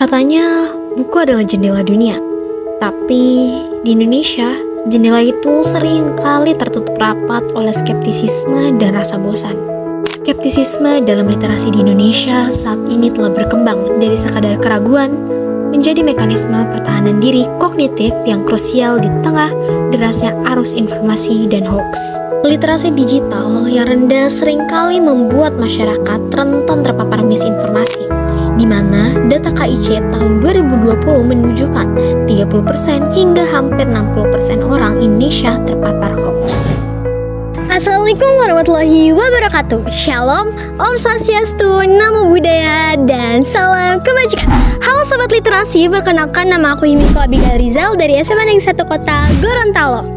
Katanya buku adalah jendela dunia, tapi di Indonesia jendela itu sering kali tertutup rapat oleh skeptisisme dan rasa bosan. Skeptisisme dalam literasi di Indonesia saat ini telah berkembang dari sekadar keraguan menjadi mekanisme pertahanan diri kognitif yang krusial di tengah derasnya arus informasi dan hoax. Literasi digital yang rendah seringkali membuat masyarakat rentan terpapar misinformasi, di mana data KIC tahun 2020 menunjukkan 30% hingga hampir 60% orang Indonesia terpapar hoax. Assalamualaikum warahmatullahi wabarakatuh. Shalom, Om Swastiastu, Namo Buddhaya, dan salam kebajikan. Halo Sobat Literasi, perkenalkan nama aku Himiko Abigail Rizal dari SMA Negeri 1 Kota Gorontalo.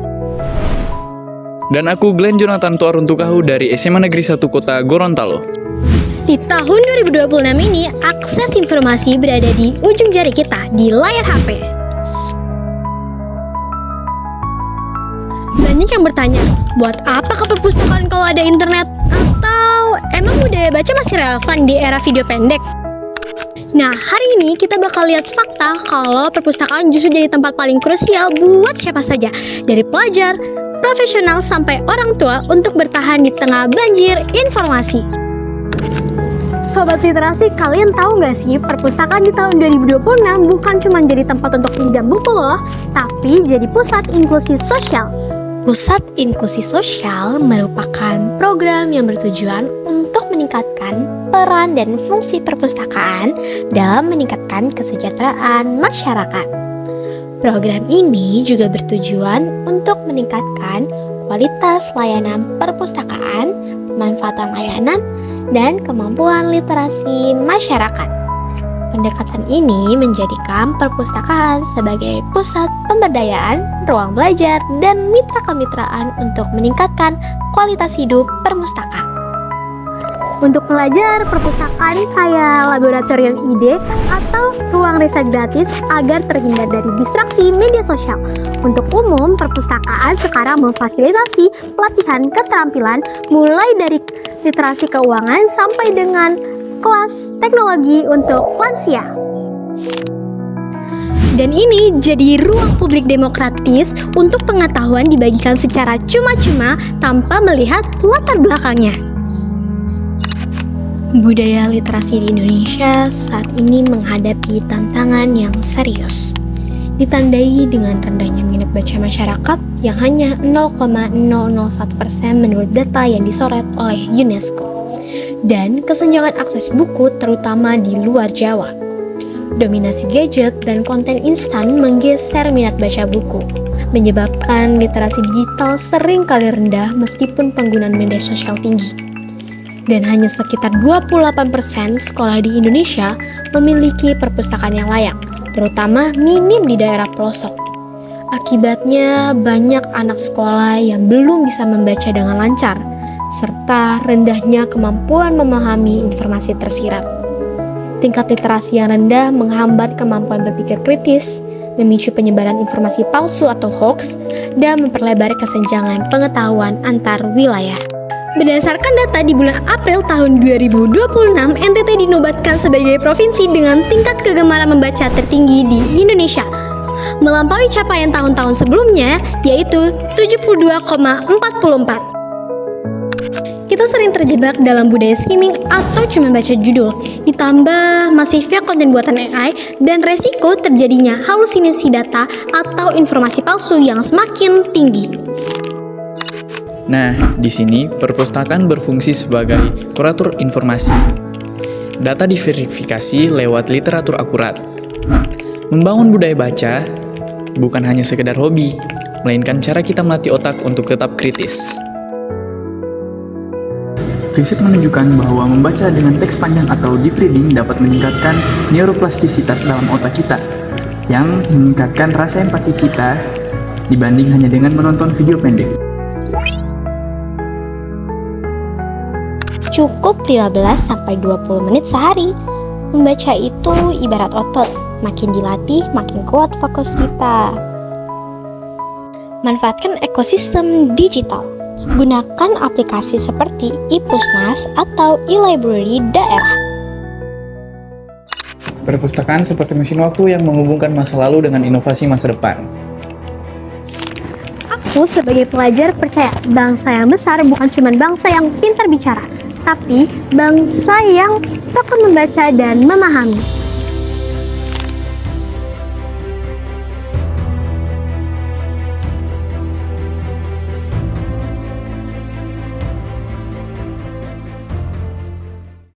Dan aku Glenn Jonathan Tuaruntukahu dari SMA Negeri 1 Kota Gorontalo. Di tahun 2026 ini, akses informasi berada di ujung jari kita, di layar HP. Banyak yang bertanya, buat apa ke perpustakaan kalau ada internet? Atau emang budaya baca masih relevan di era video pendek? Nah, hari ini kita bakal lihat fakta kalau perpustakaan justru jadi tempat paling krusial buat siapa saja, dari pelajar, profesional, sampai orang tua untuk bertahan di tengah banjir informasi. Sobat Literasi, kalian tahu nggak sih, perpustakaan di tahun 2026 bukan cuma jadi tempat untuk pinjam buku loh, tapi jadi pusat inklusi sosial. Pusat Inklusi Sosial merupakan program yang bertujuan untuk meningkatkan peran dan fungsi perpustakaan dalam meningkatkan kesejahteraan masyarakat. Program ini juga bertujuan untuk meningkatkan kualitas layanan perpustakaan, pemanfaatan layanan, dan kemampuan literasi masyarakat. Pendekatan ini menjadikan perpustakaan sebagai pusat pemberdayaan, ruang belajar, dan mitra kemitraan untuk meningkatkan kualitas hidup perpustakaan. Untuk pelajar, perpustakaan kayak laboratorium ide atau ruang riset gratis agar terhindar dari distraksi media sosial. Untuk umum, perpustakaan sekarang memfasilitasi pelatihan keterampilan mulai dari literasi keuangan sampai dengan kelas teknologi untuk lansia. Dan ini jadi ruang publik demokratis untuk pengetahuan dibagikan secara cuma-cuma tanpa melihat latar belakangnya. Budaya literasi di Indonesia saat ini menghadapi tantangan yang serius, ditandai dengan rendahnya minat baca masyarakat yang hanya 0,001% menurut data yang disorot oleh UNESCO, dan kesenjangan akses buku terutama di luar Jawa. Dominasi gadget dan konten instan menggeser minat baca buku, menyebabkan literasi digital sering kali rendah meskipun penggunaan media sosial tinggi. Dan hanya sekitar 28% sekolah di Indonesia memiliki perpustakaan yang layak, terutama minim di daerah pelosok. Akibatnya banyak anak sekolah yang belum bisa membaca dengan lancar, serta rendahnya kemampuan memahami informasi tersirat. Tingkat literasi yang rendah menghambat kemampuan berpikir kritis, memicu penyebaran informasi palsu atau hoax, dan memperlebar kesenjangan pengetahuan antar wilayah. Berdasarkan data di bulan April tahun 2026, NTT dinobatkan sebagai provinsi dengan tingkat kegemaran membaca tertinggi di Indonesia, melampaui capaian tahun-tahun sebelumnya, yaitu 72,44. Kita sering terjebak dalam budaya skimming atau cuma baca judul, ditambah masifnya konten buatan AI dan resiko terjadinya halusinasi data atau informasi palsu yang semakin tinggi. Nah, di sini perpustakaan berfungsi sebagai kurator informasi. Data diverifikasi lewat literatur akurat. Membangun budaya baca bukan hanya sekedar hobi, melainkan cara kita melatih otak untuk tetap kritis. Riset menunjukkan bahwa membaca dengan teks panjang atau deep reading dapat meningkatkan neuroplastisitas dalam otak kita, yang meningkatkan rasa empati kita dibanding hanya dengan menonton video pendek. Cukup 15-20 menit sehari. Membaca itu ibarat otot, makin dilatih makin kuat fokus kita. Manfaatkan ekosistem digital. Gunakan aplikasi seperti ePusnas atau e-library daerah. Perpustakaan seperti mesin waktu yang menghubungkan masa lalu dengan inovasi masa depan. Aku sebagai pelajar percaya bangsa yang besar bukan cuma bangsa yang pintar bicara, tapi bangsa yang takut membaca dan memahami.